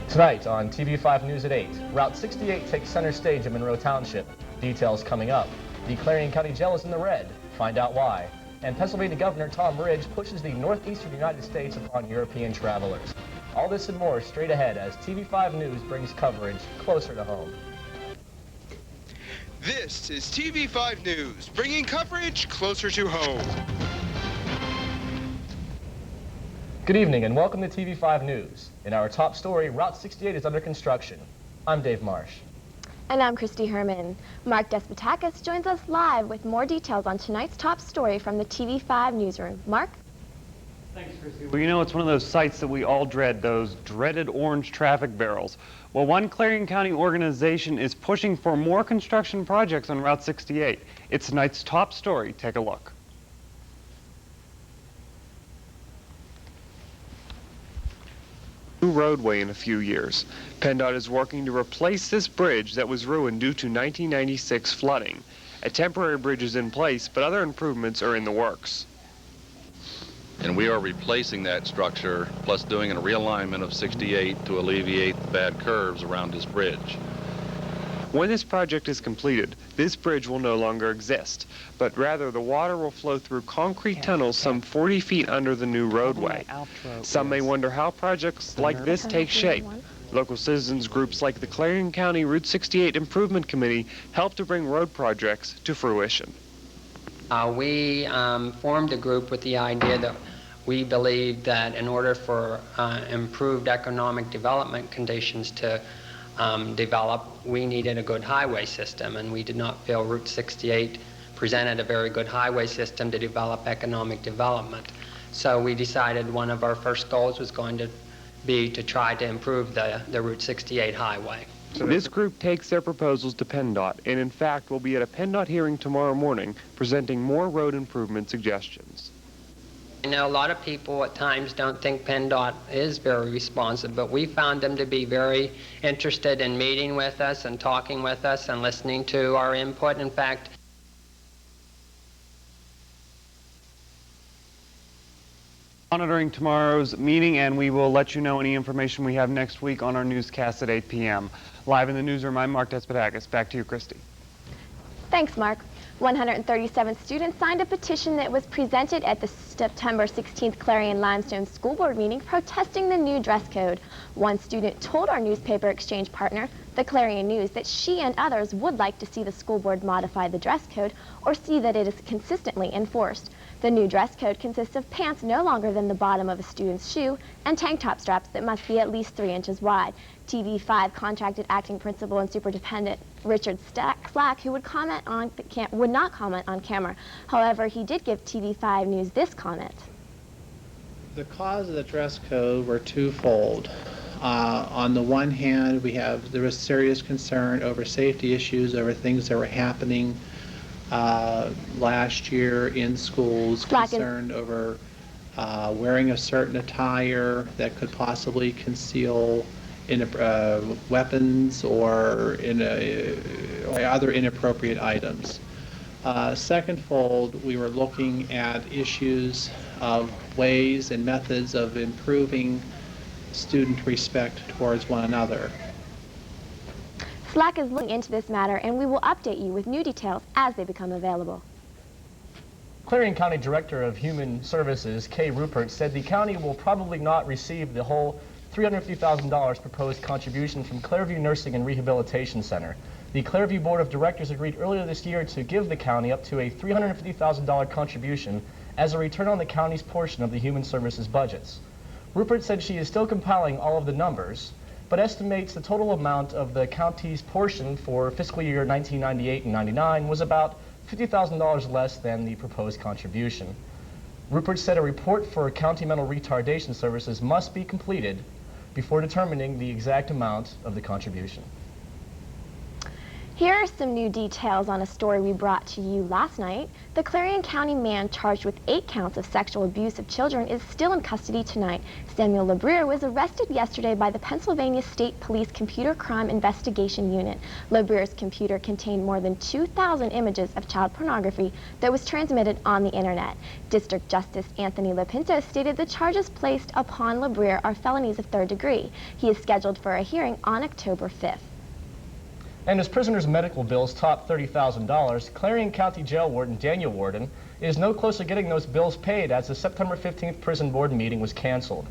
Tonight on TV5 News at 8, Route 68 takes center stage in Monroe Township. Details coming up. The Clarion County Jail is in the red. Find out why. And Pennsylvania Governor Tom Ridge pushes the northeastern United States upon European travelers. All this and more straight ahead as TV5 News brings coverage closer to home. This is TV5 News, bringing coverage closer to home. Good evening and welcome to TV5 News. In our top story, Route 68 is under construction. I'm Dave Marsh. And I'm Christy Herman. Mark Despotakis joins us live with more details on tonight's top story from the TV5 newsroom. Mark? Thanks, Christy. Well, you know, it's one of those sights that we all dread, those dreaded orange traffic barrels. Well, one Clarion County organization is pushing for more construction projects on Route 68. It's tonight's top story. Take a look. New roadway in a few years. PennDOT is working to replace this bridge that was ruined due to 1996 flooding. A temporary bridge is in place, but other improvements are in the works. And we are replacing that structure, plus doing a realignment of 68 to alleviate the bad curves around this bridge. When this project is completed, this bridge will no longer exist, but rather the water will flow through concrete tunnels some 40 feet under the new roadway. Some may wonder how projects like this take shape. Local citizens groups like the Clarion County Route 68 Improvement Committee help to bring road projects to fruition. We formed a group with the idea that we believed that in order for improved economic development conditions to develop, we needed a good highway system, and we did not feel Route 68 presented a very good highway system to develop economic development. So we decided one of our first goals was going to be to try to improve the Route 68 highway. This group takes their proposals to PennDOT, and in fact will be at a PennDOT hearing tomorrow morning presenting more road improvement suggestions. I know a lot of people at times don't think PennDOT is very responsive, but we found them to be very interested in meeting with us and talking with us and listening to our input. In fact, monitoring tomorrow's meeting, and we will let you know any information we have next week on our newscast at 8 p.m. Live in the newsroom, I'm Mark Despotakis. Back to you, Christy. Thanks, Mark. 137 students signed a petition that was presented at the September 16th Clarion Limestone School Board meeting protesting the new dress code. One student told our newspaper exchange partner, the Clarion News, that she and others would like to see the school board modify the dress code or see that it is consistently enforced. The new dress code consists of pants no longer than the bottom of a student's shoe and tank top straps that must be at least 3 inches wide. TV5 contracted acting principal and superintendent Richard Slack, who would not comment on camera. However, he did give TV5 News this comment. The cause of the dress code were twofold. On the one hand, there was serious concern over safety issues, over things that were happening last year in schools, concerned over wearing a certain attire that could possibly conceal weapons or other inappropriate items. Secondfold, we were looking at issues of ways and methods of improving student respect towards one another. Slack is looking into this matter, and we will update you with new details as they become available. Clarion County Director of Human Services, Kay Rupert, said the county will probably not receive the whole $350,000 proposed contribution from Clairview Nursing and Rehabilitation Center. The Clairview Board of Directors agreed earlier this year to give the county up to a $350,000 contribution as a return on the county's portion of the Human Services budgets. Rupert said she is still compiling all of the numbers, but estimates the total amount of the county's portion for fiscal year 1998 and 99 was about $50,000 less than the proposed contribution. Rupert said a report for county mental retardation services must be completed before determining the exact amount of the contribution. Here are some new details on a story we brought to you last night. The Clarion County man charged with 8 counts of sexual abuse of children is still in custody tonight. Samuel LeBrier was arrested yesterday by the Pennsylvania State Police Computer Crime Investigation Unit. LeBrier's computer contained more than 2,000 images of child pornography that was transmitted on the internet. District Justice Anthony Lapinto stated the charges placed upon LeBrier are felonies of 3rd degree. He is scheduled for a hearing on October 5th. And as prisoners' medical bills top $30,000, Clarion County Jail Warden Daniel Warden is no closer getting those bills paid as the September 15th Prison Board meeting was canceled.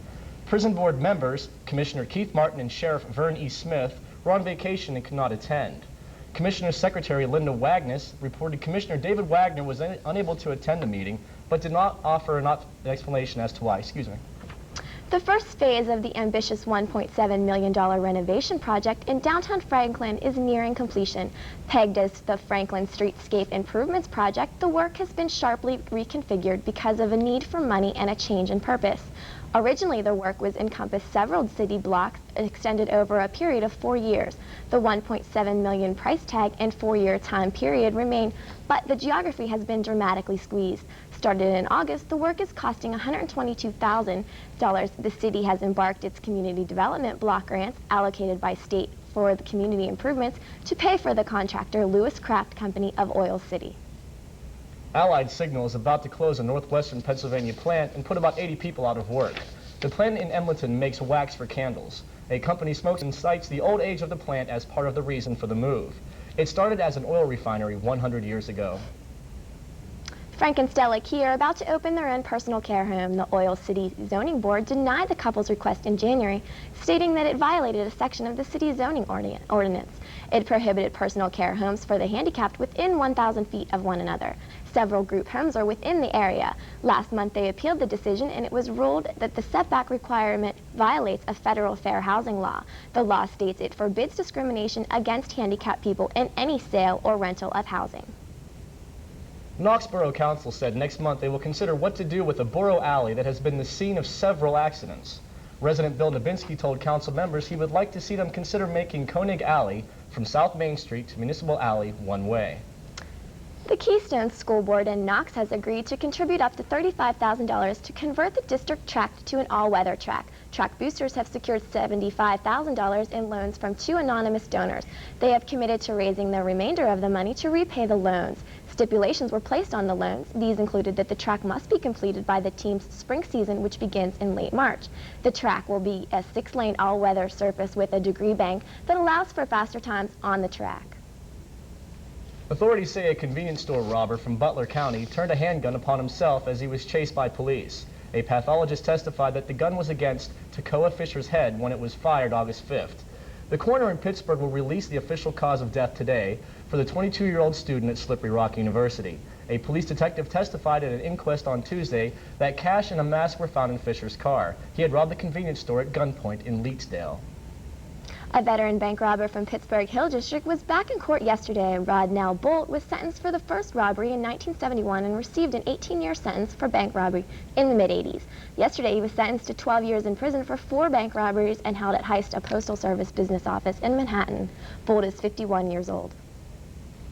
Prison Board members, Commissioner Keith Martin and Sheriff Vern E. Smith, were on vacation and could not attend. Commissioner Secretary Linda Wagner reported Commissioner David Wagner was unable to attend the meeting, but did not offer an explanation as to why. The first phase of the ambitious $1.7 million renovation project in downtown Franklin is nearing completion. Pegged as the Franklin Streetscape Improvements Project, the work has been sharply reconfigured because of a need for money and a change in purpose. Originally, the work was encompassed several city blocks extended over a period of 4 years. The $1.7 million price tag and 4-year time period remain, but the geography has been dramatically squeezed. Started in August, the work is costing $122,000. The city has embarked its community development block grants allocated by state for the community improvements to pay for the contractor Lewis Craft Company of Oil City. Allied Signal is about to close a northwestern Pennsylvania plant and put about 80 people out of work. The plant in Embleton makes wax for candles. A company smokes and cites the old age of the plant as part of the reason for the move. It started as an oil refinery 100 years ago. Frank and Stella Key are about to open their own personal care home. The Oil City Zoning Board denied the couple's request in January, stating that it violated a section of the city's zoning ordinance. It prohibited personal care homes for the handicapped within 1,000 feet of one another. Several group homes are within the area. Last month they appealed the decision and it was ruled that the setback requirement violates a federal fair housing law. The law states it forbids discrimination against handicapped people in any sale or rental of housing. Knox Borough Council said next month they will consider what to do with a borough alley that has been the scene of several accidents. Resident Bill Nabinski told council members he would like to see them consider making Koenig Alley from South Main Street to Municipal Alley one way. The Keystone School Board in Knox has agreed to contribute up to $35,000 to convert the district track to an all-weather track. Track boosters have secured $75,000 in loans from 2 anonymous donors. They have committed to raising the remainder of the money to repay the loans. Stipulations were placed on the loans. These included that the track must be completed by the team's spring season, which begins in late March. The track will be a 6-lane all-weather surface with a degree bank that allows for faster times on the track. Authorities say a convenience store robber from Butler County turned a handgun upon himself as he was chased by police. A pathologist testified that the gun was against Tekoa Fisher's head when it was fired August 5th. The coroner in Pittsburgh will release the official cause of death today for the 22-year-old student at Slippery Rock University. A police detective testified at an inquest on Tuesday that cash and a mask were found in Fisher's car. He had robbed the convenience store at gunpoint in Leetsdale. A veteran bank robber from Pittsburgh Hill District was back in court yesterday. Rodnell Bolt was sentenced for the first robbery in 1971 and received an 18-year sentence for bank robbery in the mid-'80s. Yesterday, he was sentenced to 12 years in prison for 4 bank robberies and held at Heist, a postal service business office in Manhattan. Bolt is 51 years old.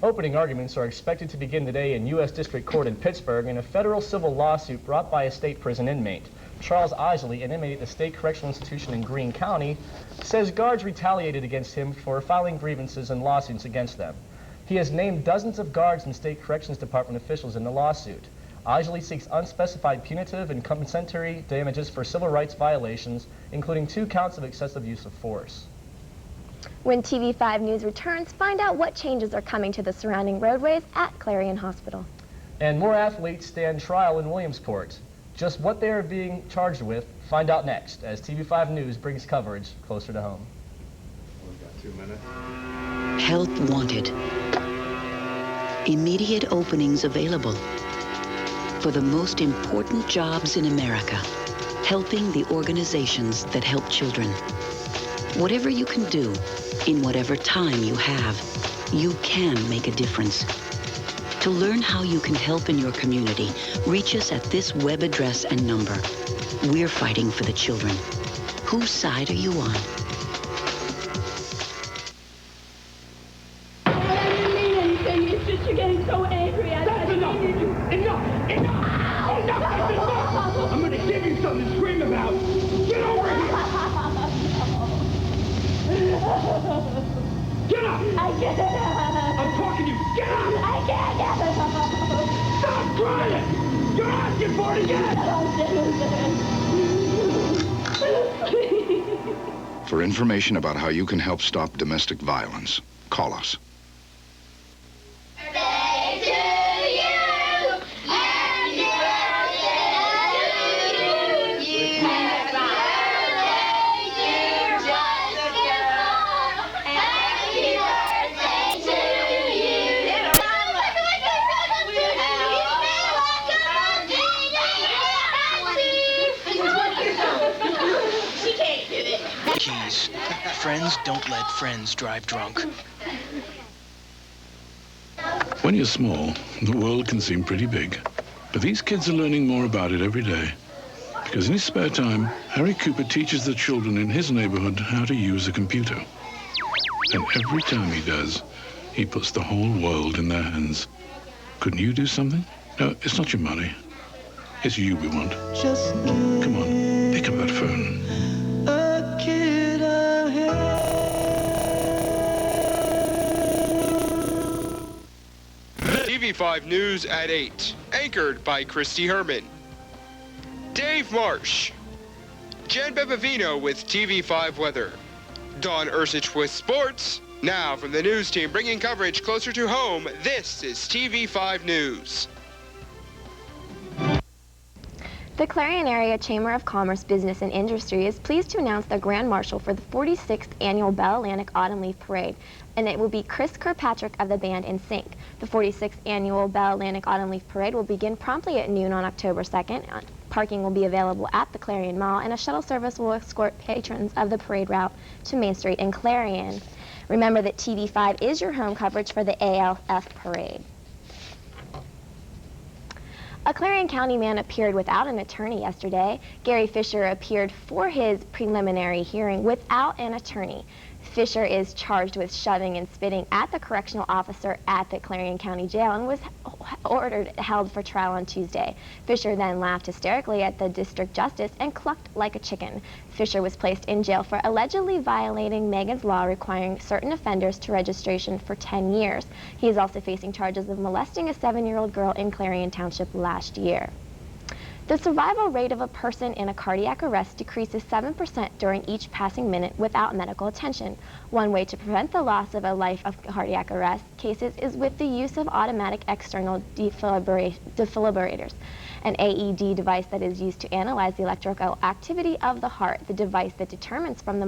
Opening arguments are expected to begin today in U.S. District Court in Pittsburgh in a federal civil lawsuit brought by a state prison inmate. Charles Isley, an inmate at the State Correctional Institution in Greene County, says guards retaliated against him for filing grievances and lawsuits against them. He has named dozens of guards and State Corrections Department officials in the lawsuit. Isley seeks unspecified punitive and compensatory damages for civil rights violations, including 2 counts of excessive use of force. When TV5 News returns, find out what changes are coming to the surrounding roadways at Clarion Hospital. And more athletes stand trial in Williamsport. Just what they are being charged with, find out next as TV5 News brings coverage closer to home. We've got 2 minutes. Help wanted. Immediate openings available for the most important jobs in America, helping the organizations that help children. Whatever you can do, in whatever time you have, you can make a difference. To learn how you can help in your community, reach us at this web address and number. We're fighting for the children. Whose side are you on? trying it! You're asking for it again! For information about how you can help stop domestic violence, call us. Keys. Friends don't let friends drive drunk. When you're small, the world can seem pretty big. But these kids are learning more about it every day. Because in his spare time, Harry Cooper teaches the children in his neighborhood how to use a computer. And every time he does, he puts the whole world in their hands. Couldn't you do something? No, it's not your money. It's you we want. Come on, pick up that phone. TV5 News at 8, anchored by Christy Herman. Dave Marsh. Jen Bevavino with TV5 Weather. Don Ursich with sports. Now from the news team bringing coverage closer to home, this is TV5 News. The Clarion Area Chamber of Commerce, Business and Industry is pleased to announce the Grand Marshal for the 46th Annual Bell Atlantic Autumn Leaf Parade, and it will be Chris Kirkpatrick of the band In Sync. The 46th Annual Bell Atlantic Autumn Leaf Parade will begin promptly at noon on October 2nd. Parking will be available at the Clarion Mall, and a shuttle service will escort patrons of the parade route to Main Street in Clarion. Remember that TV5 is your home coverage for the ALF Parade. A Clarion County man appeared without an attorney yesterday. Gary Fisher appeared for his preliminary hearing without an attorney. Fisher is charged with shoving and spitting at the correctional officer at the Clarion County Jail and was held for trial on Tuesday. Fisher then laughed hysterically at the district justice and clucked like a chicken. Fisher was placed in jail for allegedly violating Megan's law requiring certain offenders to registration for 10 years. He is also facing charges of molesting a 7-year-old girl in Clarion Township last year. The survival rate of a person in a cardiac arrest decreases 7% during each passing minute without medical attention. One way to prevent the loss of a life of cardiac arrest cases is with the use of automatic external defibrillators, an AED device that is used to analyze the electrical activity of the heart, the device that determines from the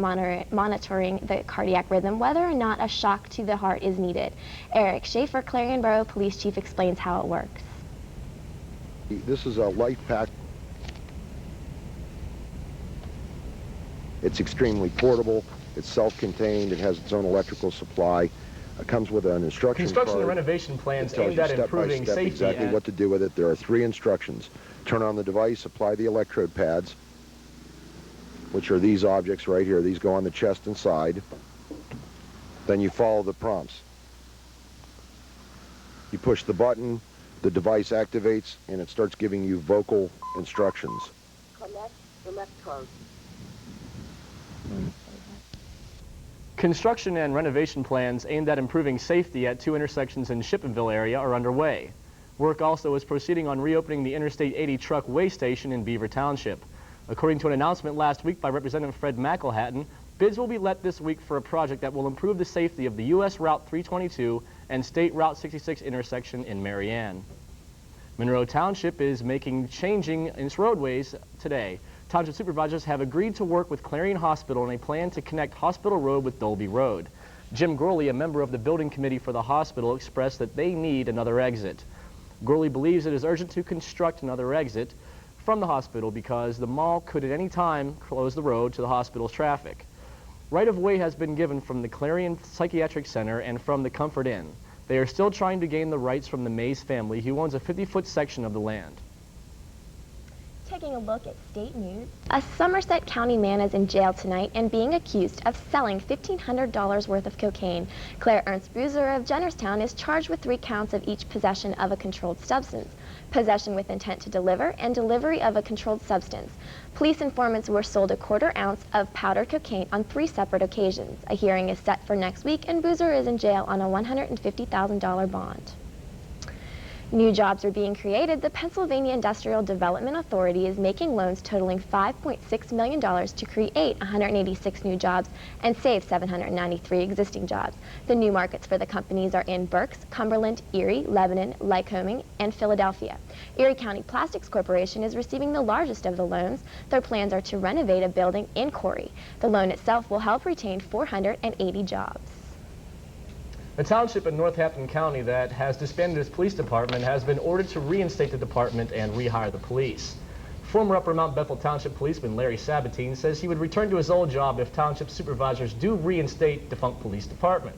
monitoring the cardiac rhythm whether or not a shock to the heart is needed. Eric Schaefer, Clarion Borough Police Chief, explains how it works. This is a life pack. It's extremely portable. It's self-contained. It has its own electrical supply. It comes with an instruction Construction card. and renovation plans It tells aimed you at step by improving step safety. exactly what to do with it. There are 3 instructions. Turn on the device, apply the electrode pads, which are these objects right here. These go on the chest and side. Then you follow the prompts. You push the button, the device activates, and it starts giving you vocal instructions. Connect electrode. Construction and renovation plans aimed at improving safety at 2 intersections in Shippenville area are underway. Work also is proceeding on reopening the Interstate 80 truck weigh station in Beaver Township. According to an announcement last week by Representative Fred McElhatton, bids will be let this week for a project that will improve the safety of the U.S. Route 322 and State Route 66 intersection in Marianne. Monroe Township is changing its roadways today. Township supervisors have agreed to work with Clarion Hospital on a plan to connect Hospital Road with Dolby Road. Jim Gorley, a member of the building committee for the hospital, expressed that they need another exit. Gorley believes it is urgent to construct another exit from the hospital because the mall could at any time close the road to the hospital's traffic. Right-of-way has been given from the Clarion Psychiatric Center and from the Comfort Inn. They are still trying to gain the rights from the Mays family, who owns a 50-foot section of the land. Taking a look at state news, a Somerset County man is in jail tonight and being accused of selling $1,500 worth of cocaine. Claire Ernst Boozer of Jennerstown is charged with 3 counts of each possession of a controlled substance, possession with intent to deliver, and delivery of a controlled substance. Police informants were sold a 1/4 ounce of powdered cocaine on 3 separate occasions. A hearing is set for next week, and Boozer is in jail on a $150,000 bond. New jobs are being created. The Pennsylvania Industrial Development Authority is making loans totaling $5.6 million to create 186 new jobs and save 793 existing jobs. The new markets for the companies are in Berks, Cumberland, Erie, Lebanon, Lycoming, and Philadelphia. Erie County Plastics Corporation is receiving the largest of the loans. Their plans are to renovate a building in Corey. The loan itself will help retain 480 jobs. The township in Northampton County that has disbanded its police department has been ordered to reinstate the department and rehire the police. Former Upper Mount Bethel Township policeman Larry Sabatine says he would return to his old job if township supervisors do reinstate defunct police department.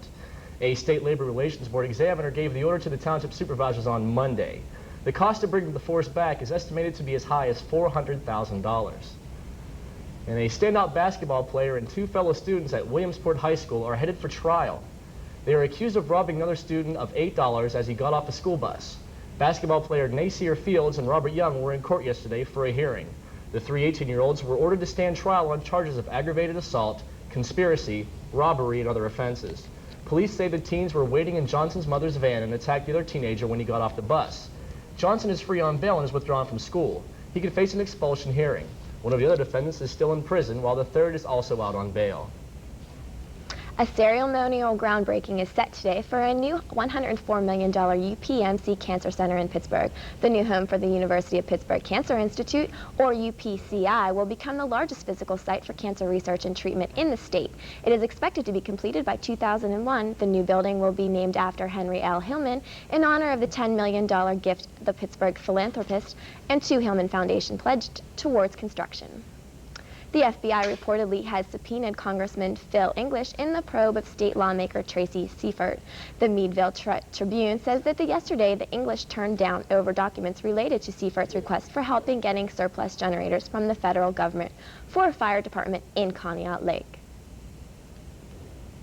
A state labor relations board examiner gave the order to the township supervisors on Monday. The cost to bring the force back is estimated to be as high as $400,000. And a standout basketball player and two fellow students at Williamsport High School are headed for trial. They are accused of robbing another student of $8 as he got off a school bus. Basketball player Nasir Fields and Robert Young were in court yesterday for a hearing. The three 18-year-olds were ordered to stand trial on charges of aggravated assault, conspiracy, robbery, and other offenses. Police say the teens were waiting in Johnson's mother's van and attacked the other teenager when he got off the bus. Johnson is free on bail and is withdrawn from school. He could face an expulsion hearing. One of the other defendants is still in prison, while the third is also out on bail. A ceremonial groundbreaking is set today for a new $104 million UPMC Cancer Center in Pittsburgh. The new home for the University of Pittsburgh Cancer Institute, or UPCI, will become the largest physical site for cancer research and treatment in the state. It is expected to be completed by 2001. The new building will be named after Henry L. Hillman in honor of the $10 million gift the Pittsburgh philanthropist and two Hillman Foundation pledged towards construction. The FBI reportedly has subpoenaed Congressman Phil English in the probe of state lawmaker Tracy Seifert. The Meadville Tribune says that yesterday the English turned down over documents related to Seifert's request for help in getting surplus generators from the federal government for a fire department in Conneaut Lake.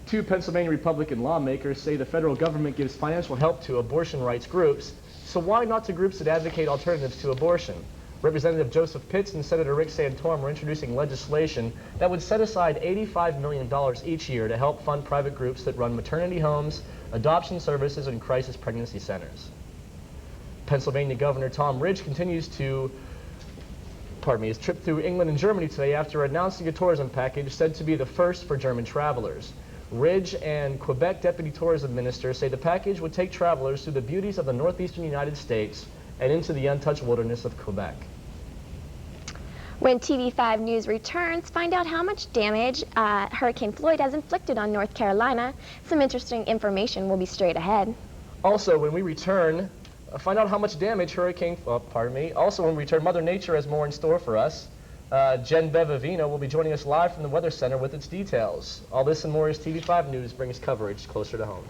Two Pennsylvania Republican lawmakers say the federal government gives financial help to abortion rights groups, so why not to groups that advocate alternatives to abortion? Representative Joseph Pitts and Senator Rick Santorum are introducing legislation that would set aside $85 million each year to help fund private groups that run maternity homes, adoption services, and crisis pregnancy centers. Pennsylvania Governor Tom Ridge continues his trip through England and Germany today after announcing a tourism package said to be the first for German travelers. Ridge and Quebec Deputy Tourism Minister say the package would take travelers through the beauties of the northeastern United States and into the untouched wilderness of Quebec. When TV5 News returns, find out how much damage Hurricane Floyd has inflicted on North Carolina. Some interesting information will be straight ahead. Also, when we return, find out how much damage Also, when we return, Mother Nature has more in store for us. Jen Bevavino will be joining us live from the Weather Center with its details. All this and more as TV5 News brings coverage closer to home.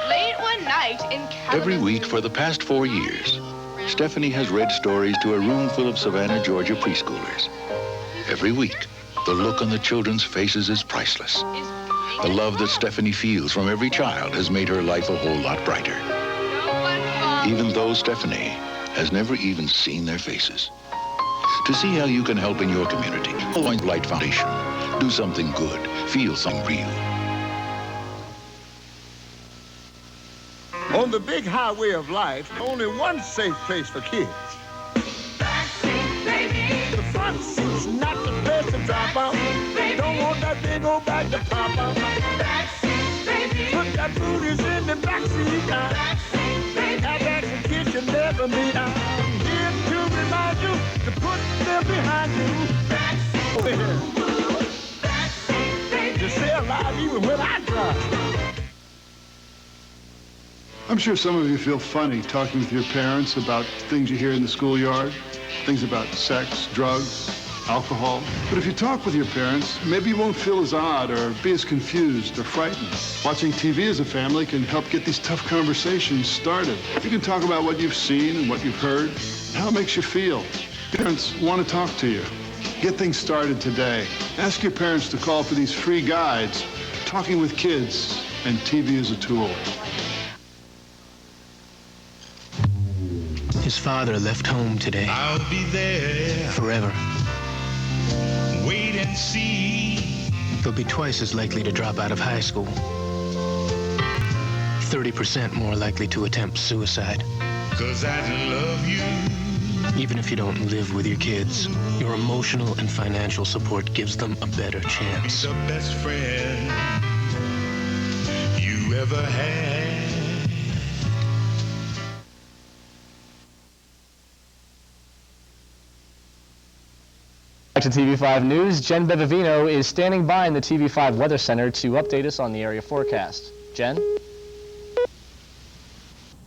Late one night in Every week for the past 4 years, Stephanie has read stories to a room full of Savannah, Georgia preschoolers. Every week, the look on the children's faces is priceless. The love that Stephanie feels from every child has made her life a whole lot brighter. Even though Stephanie has never even seen their faces. To see how you can help in your community, Point Light Foundation. Do something good. Feel something real. On the big highway of life, only one safe place for kids. Backseat, baby. The front seat's not the place to drop out. Don't want that big old bag to pop out. Backseat, baby. Put that booties in the backseat now. Backseat, baby. That back and kids should never be out. Here to remind you to put them behind you. Backseat, over here. Backseat, baby. To stay alive even when I drive. I'm sure some of you feel funny talking with your parents about things you hear in the schoolyard, things about sex, drugs, alcohol. But if you talk with your parents, maybe you won't feel as odd or be as confused or frightened. Watching TV as a family can help get these tough conversations started. You can talk about what you've seen and what you've heard, and how it makes you feel. Parents want to talk to you. Get things started today. Ask your parents to call for these free guides, Talking with Kids and TV as a Tool. His father left home today. I'll be there. Forever. Wait and see. He'll be twice as likely to drop out of high school. 30% more likely to attempt suicide. 'Cause I love you. Even if you don't live with your kids, your emotional and financial support gives them a better chance. The best friend you ever had. Back to TV5 News, Jen Bevavino is standing by in the TV5 Weather Center to update us on the area forecast. Jen?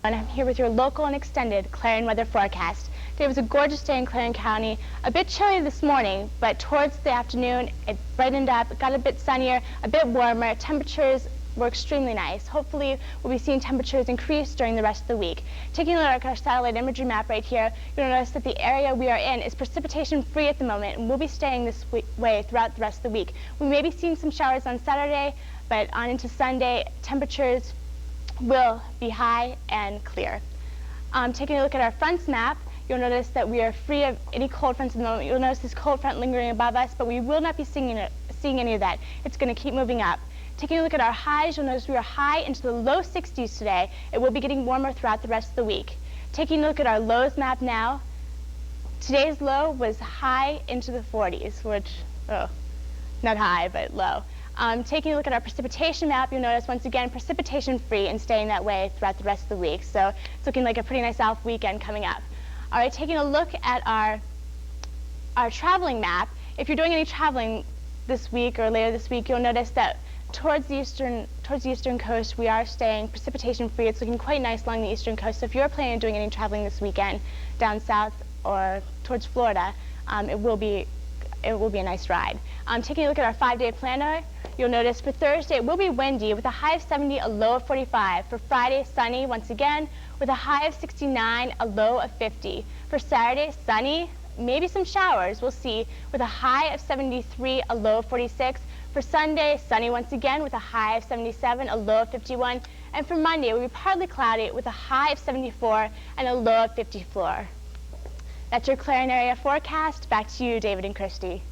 And I'm here with your local and extended Clarion weather forecast. Today was a gorgeous day in Clarion County. A bit chilly this morning, but towards the afternoon it brightened up, it got a bit sunnier, a bit warmer. Temperatures were extremely nice. Hopefully we'll be seeing temperatures increase during the rest of the week. Taking a look at our satellite imagery map right here, you'll notice that the area we are in is precipitation free at the moment, and we'll be staying this way throughout the rest of the week. We may be seeing some showers on Saturday, but on into Sunday, temperatures will be high and clear. Taking a look at our fronts map, you'll notice that we are free of any cold fronts at the moment. You'll notice this cold front lingering above us, but we will not be seeing any of that. It's going to keep moving up. Taking a look at our highs, you'll notice we are high into the low 60s today. It will be getting warmer throughout the rest of the week. Taking a look at our lows map now, today's low was high into the 40s, which, not high, but low. Taking a look at our precipitation map, you'll notice once again precipitation free and staying that way throughout the rest of the week. So it's looking like a pretty nice off weekend coming up. All right, taking a look at our traveling map, if you're doing any traveling this week or later this week, you'll notice that towards the eastern coast, we are staying precipitation free. It's looking quite nice along the eastern coast. So if you're planning on doing any traveling this weekend down south or towards Florida, it will be a nice ride. Taking a look at our 5-day planner, you'll notice for Thursday it will be windy with a high of 70, a low of 45. For Friday, sunny once again with a high of 69, a low of 50. For Saturday, sunny, maybe some showers, we'll see, with a high of 73, a low of 46. For Sunday, sunny once again with a high of 77, a low of 51. And for Monday, it will be partly cloudy with a high of 74 and a low of 54. That's your Clarion area forecast. Back to you, David and Christy.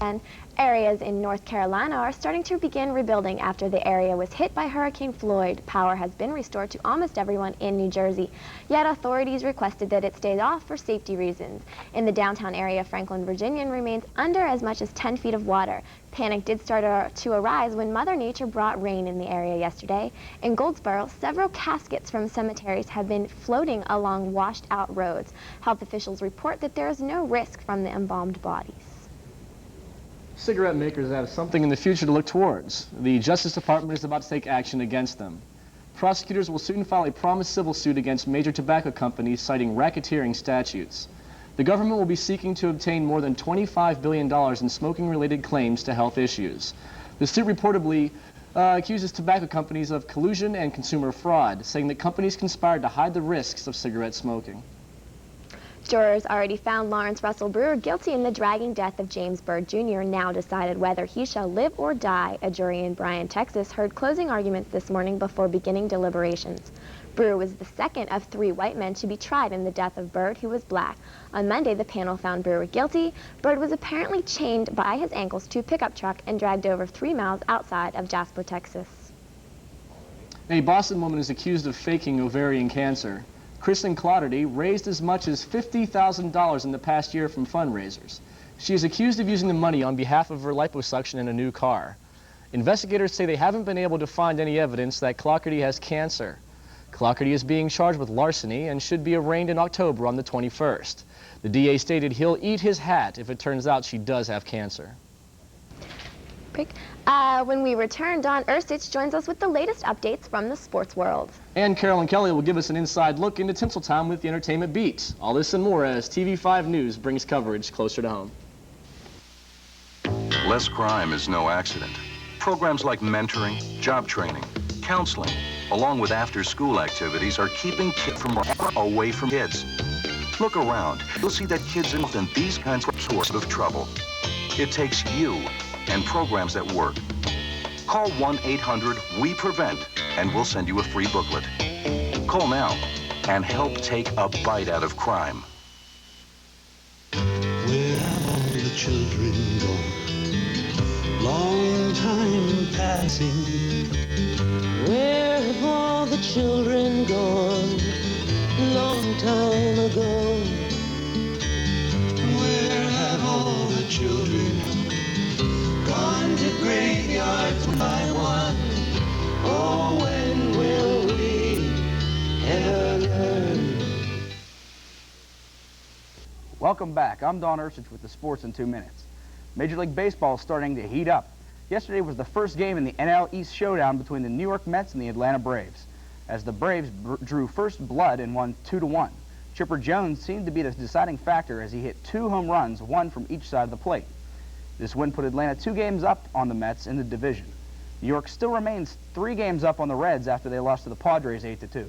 And areas in North Carolina are starting to begin rebuilding after the area was hit by Hurricane Floyd. Power has been restored to almost everyone in New Jersey, yet authorities requested that it stay off for safety reasons. In the downtown area, Franklin, Virginia remains under as much as 10 feet of water. Panic did start to arise when Mother Nature brought rain in the area yesterday. In Goldsboro, several caskets from cemeteries have been floating along washed-out roads. Health officials report that there is no risk from the embalmed bodies. Cigarette makers have something in the future to look towards. The Justice Department is about to take action against them. Prosecutors will soon file a promised civil suit against major tobacco companies citing racketeering statutes. The government will be seeking to obtain more than $25 billion in smoking-related claims to health issues. The suit reportedly accuses tobacco companies of collusion and consumer fraud, saying that companies conspired to hide the risks of cigarette smoking. Jurors already found Lawrence Russell Brewer guilty in the dragging death of James Byrd Jr. Now decided whether he shall live or die. A jury in Bryan, Texas heard closing arguments this morning before beginning deliberations. Brewer was the second of 3 white men to be tried in the death of Byrd, who was black. On Monday, the panel found Brewer guilty. Byrd was apparently chained by his ankles to a pickup truck and dragged over 3 miles outside of Jasper, Texas. A Boston woman is accused of faking ovarian cancer. Kristen Clotterty raised as much as $50,000 in the past year from fundraisers. She is accused of using the money on behalf of her liposuction in a new car. Investigators say they haven't been able to find any evidence that Clotterty has cancer. Clotterty is being charged with larceny and should be arraigned in October on the 21st. The DA stated he'll eat his hat if it turns out she does have cancer. When we return, Don Erstich joins us with the latest updates from the sports world. And Carolyn Kelly will give us an inside look into Tinseltown with the entertainment beat. All this and more as TV5 News brings coverage closer to home. Less crime is no accident. Programs like mentoring, job training, counseling, along with after-school activities are keeping kids from away from kids. Look around. You'll see that kids involved in these kinds of sources of trouble. It takes you and programs that work. Call 1-800-WE-PREVENT and we'll send you a free booklet. Call now and help take a bite out of crime. Where have all the children gone? Long time passing. Where children gone long time ago? Where have all the children gone to graveyards one by one? Oh, when will we ever learn? Welcome back. I'm Don Ursich with the Sports in 2 minutes. Major League Baseball is starting to heat up. Yesterday was the first game in the NL East showdown between the New York Mets and the Atlanta Braves, as the Braves drew first blood and won 2-1. Chipper Jones seemed to be the deciding factor as he hit 2 home runs, one from each side of the plate. This win put Atlanta 2 games up on the Mets in the division. New York still remains 3 games up on the Reds after they lost to the Padres 8-2.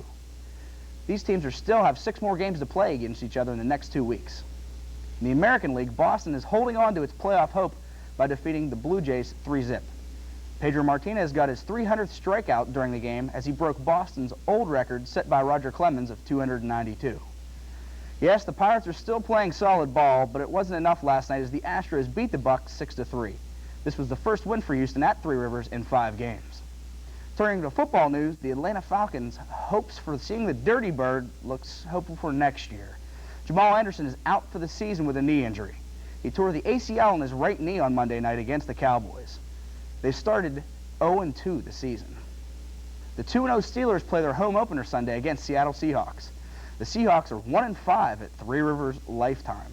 These teams still have 6 more games to play against each other in the next 2 weeks. In the American League, Boston is holding on to its playoff hope by defeating the Blue Jays 3-0. Pedro Martinez got his 300th strikeout during the game as he broke Boston's old record set by Roger Clemens of 292. Yes, the Pirates are still playing solid ball, but it wasn't enough last night as the Astros beat the Bucks 6-3. This was the first win for Houston at Three Rivers in 5 games. Turning to football news, the Atlanta Falcons' hopes for seeing the Dirty Bird looks hopeful for next year. Jamal Anderson is out for the season with a knee injury. He tore the ACL in his right knee on Monday night against the Cowboys. They started 0-2 this season. The 2-0 Steelers play their home opener Sunday against Seattle Seahawks. The Seahawks are 1-5 at Three Rivers Lifetime.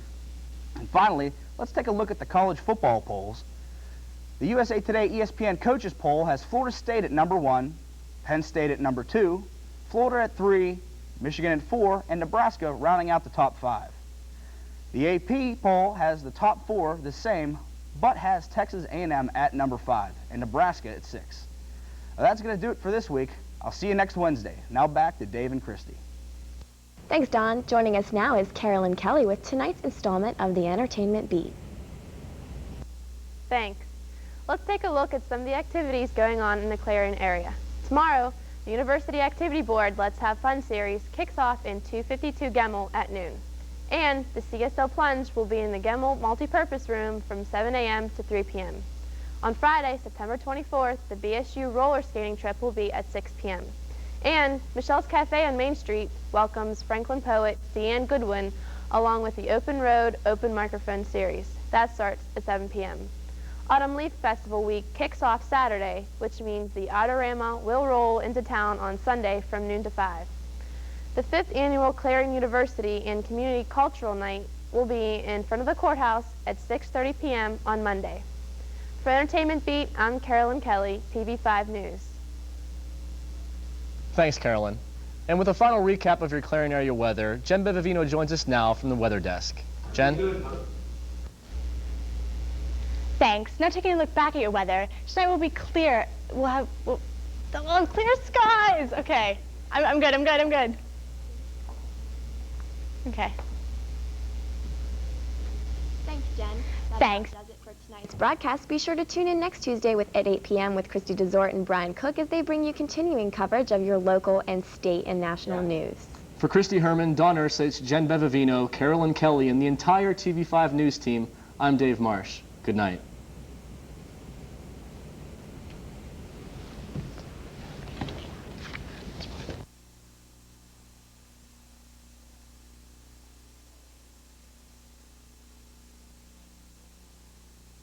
And finally, let's take a look at the college football polls. The USA Today ESPN Coaches Poll has Florida State at number 1, Penn State at number 2, Florida at 3, Michigan at 4, and Nebraska rounding out the top 5. The AP poll has the top 4 the same, but has Texas A&M at number 5 and Nebraska at 6. Now that's going to do it for this week. I'll see you next Wednesday. Now back to Dave and Christy. Thanks, Don. Joining us now is Carolyn Kelly with tonight's installment of the Entertainment Beat. Thanks. Let's take a look at some of the activities going on in the Clarion area. Tomorrow, the University Activity Board Let's Have Fun series kicks off in 252 Gemmel at noon. And the CSL Plunge will be in the Gemmel Multipurpose Room from 7 a.m. to 3 p.m. On Friday, September 24th, the BSU roller skating trip will be at 6 p.m. And Michelle's Cafe on Main Street welcomes Franklin poet Deanne Goodwin along with the Open Road, Open Microphone series. That starts at 7 p.m. Autumn Leaf Festival week kicks off Saturday, which means the Autorama will roll into town on Sunday from noon to 5. The 5th annual Clarion University and Community Cultural Night will be in front of the courthouse at 6:30 p.m. on Monday. For Entertainment Beat, I'm Carolyn Kelly, TV5 News. Thanks, Carolyn. And with a final recap of your Clarion area weather, Jen Bevavino joins us now from the weather desk. Jen? Thanks. Now taking a look back at your weather, tonight will be clear. We'll have clear skies. Okay. I'm good. Okay. Thanks, Jen. Thanks. That does it for tonight's broadcast. Be sure to tune in next Tuesday at 8 p.m. with Christy DeZort and Brian Cook as they bring you continuing coverage of your local and state and national news. For Christy Herman, Don Ursich, Jen Bevavino, Carolyn Kelly, and the entire TV5 News team, I'm Dave Marsh. Good night.